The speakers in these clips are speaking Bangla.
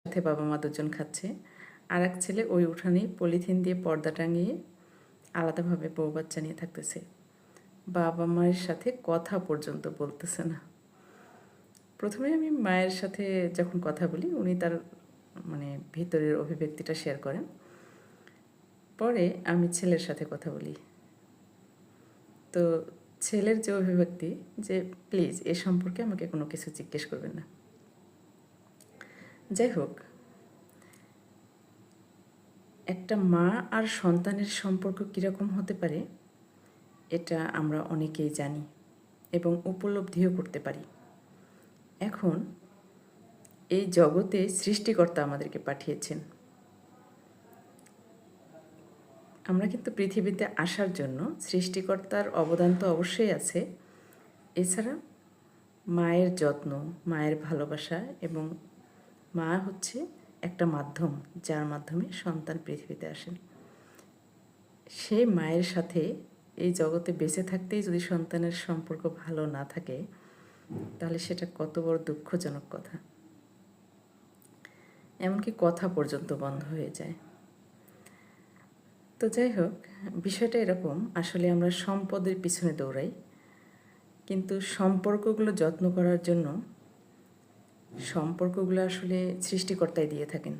সাথে বাবা মা দুজন খাচ্ছে, আর এক ছেলে ওই উঠানেই পলিথিন দিয়ে পর্দা টাঙিয়ে আলাদাভাবে বউ বাচ্চা নিয়ে থাকতেছে। বাবা মায়ের সাথে কথা পর্যন্ত বলতেছে না। প্রথমে আমি মায়ের সাথে যখন কথা বলি, উনি তার ভিতরের অভিব্যক্তিটা শেয়ার করেন। পরে আমি ছেলের সাথে কথা বলি। তো ছেলের যে অভিব্যক্তি, যে প্লিজ এ সম্পর্কে আমাকে কোনো কিছু জিজ্ঞেস করবেন না। যাই হোক, একটা মা আর সন্তানের সম্পর্ক কীরকম হতে পারে এটা আমরা অনেকেই জানি এবং উপলব্ধিও করতে পারি। এখন এই জগতে সৃষ্টিকর্তা আমাদেরকে পাঠিয়েছেন। আমরা কিন্তু পৃথিবীতে আসার জন্য সৃষ্টিকর্তার অবদান তো অবশ্যই আছে। এছাড়া মায়ের যত্ন, মায়ের ভালোবাসা, এবং মা হচ্ছে একটা মাধ্যম যার মাধ্যমে সন্তান পৃথিবীতে আসেন। সেই মায়ের সাথে এই জগতে বেঁচে থাকতেই যদি সন্তানের সম্পর্ক ভালো না থাকে, তাহলে সেটা কত বড় দুঃখজনক কথা। এমনকি কথা পর্যন্ত বন্ধ হয়ে যায়। তো যাই হোক, বিষয়টা এরকম, আসলে আমরা সম্পদের পিছনে দৌড়াই, কিন্তু সম্পর্কগুলো যত্ন করার জন্য সম্পর্কগুলো আসলে সৃষ্টিকর্তাই দিয়ে থাকেন।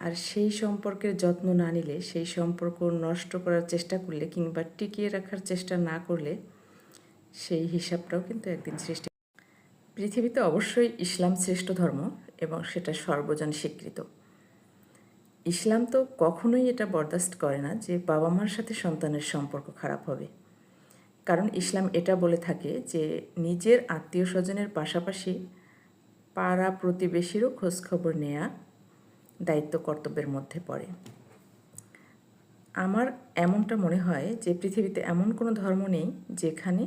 আর সেই সম্পর্কের যত্ন না নিলে, সেই সম্পর্ক নষ্ট করার চেষ্টা করলে কিংবা টিকিয়ে রাখার চেষ্টা না করলে সেই হিসাবটাও কিন্তু একদিন পৃথিবীতে অবশ্যই ইসলাম শ্রেষ্ঠ ধর্ম এবং সেটা সর্বজন স্বীকৃত। ইসলাম তো কখনোই এটা বরদাস্ত করে না যে বাবা মার সাথে সন্তানের সম্পর্ক খারাপ হবে। কারণ ইসলাম এটা বলে থাকে যে নিজের আত্মীয় স্বজনের পাশাপাশি পাড়া প্রতিবেশীরও খোঁজখবর নেওয়া দায়িত্ব কর্তব্যের মধ্যে পড়ে। আমার এমনটা মনে হয় যে পৃথিবীতে এমন কোনো ধর্ম নেই যেখানে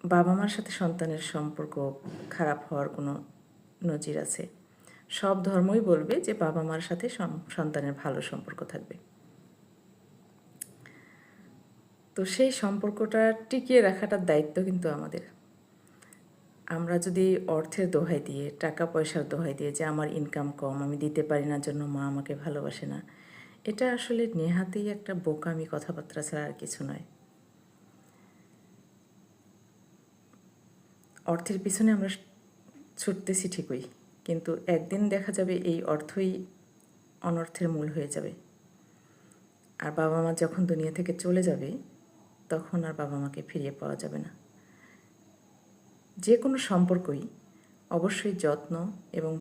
বাবা মার সাথে সন্তানের সম্পর্ক খারাপ হওয়ার কোনো নজির আছে। সব ধর্মই বলবে যে বাবা মার সাথে সন্তানের ভালো সম্পর্ক থাকবে। তো সেই সম্পর্কটা টিকিয়ে রাখাটার দায়িত্ব কিন্তু আমাদের। আমরা যদি অর্থের দোহাই দিয়ে, টাকা পয়সার দোহাই দিয়ে, যে আমার ইনকাম কম, আমি দিতে পারি না জন্য মা আমাকে ভালোবাসে না, এটা আসলে নেহাতেই একটা বোকামি কথাবার্তা ছাড়া আর কিছু নয়। অর্থের পিছনে আমরা ছুটতেছি ঠিকই, কিন্তু একদিন দেখা যাবে এই অর্থই অনর্থের মূল হয়ে যাবে। আর বাবা মা যখন দুনিয়া থেকে চলে যাবে, তখন আর বাবা মাকে ফিরিয়ে পাওয়া যাবে না। যে কোনো সম্পর্কই অবশ্যই যত্ন এবং